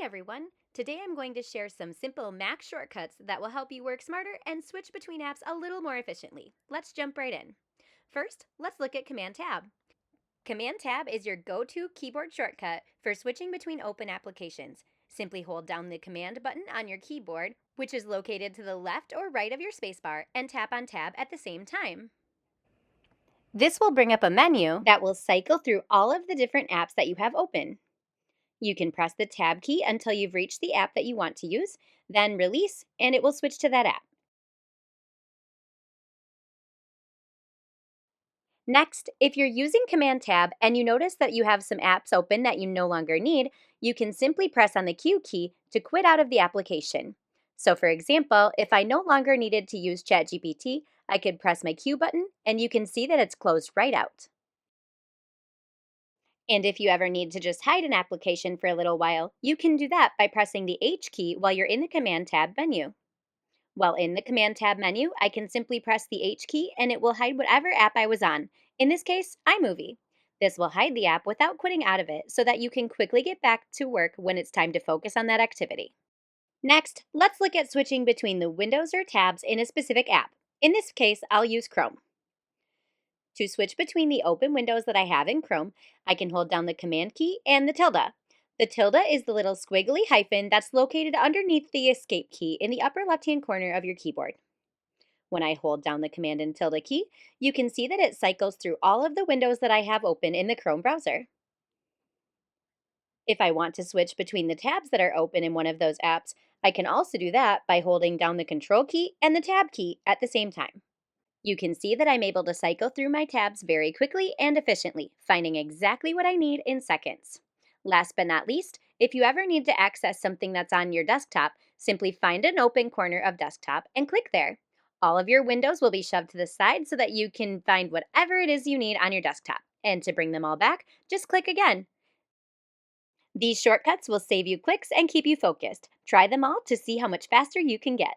everyone. Today I'm going to share some simple Mac shortcuts that will help you work smarter and switch between apps a little more efficiently. Let's jump right in. First, let's look at Command Tab. Command Tab is your go-to keyboard shortcut for switching between open applications. Simply hold down the Command button on your keyboard, which is located to the left or right of your spacebar, and tap on Tab at the same time. This will bring up a menu that will cycle through all of the different apps that you have open. You can press the Tab key until you've reached the app that you want to use, then release, and it will switch to that app. Next, if you're using Command Tab and you notice that you have some apps open that you no longer need, you can simply press on the Q key to quit out of the application. So for example, if I no longer needed to use ChatGPT, I could press my Q button and you can see that it's closed right out. And if you ever need to just hide an application for a little while, you can do that by pressing the H key while you're in the Command Tab menu. While in the Command Tab menu, I can simply press the H key and it will hide whatever app I was on. In this case, iMovie. This will hide the app without quitting out of it so that you can quickly get back to work when it's time to focus on that activity. Next, let's look at switching between the windows or tabs in a specific app. In this case, I'll use Chrome. To switch between the open windows that I have in Chrome, I can hold down the Command key and the tilde. The tilde is the little squiggly hyphen that's located underneath the Escape key in the upper left-hand corner of your keyboard. When I hold down the Command and tilde key, you can see that it cycles through all of the windows that I have open in the Chrome browser. If I want to switch between the tabs that are open in one of those apps, I can also do that by holding down the Control key and the Tab key at the same time. You can see that I'm able to cycle through my tabs very quickly and efficiently, finding exactly what I need in seconds. Last but not least, if you ever need to access something that's on your desktop, simply find an open corner of desktop and click there. All of your windows will be shoved to the side so that you can find whatever it is you need on your desktop. And to bring them all back, just click again. These shortcuts will save you clicks and keep you focused. Try them all to see how much faster you can get.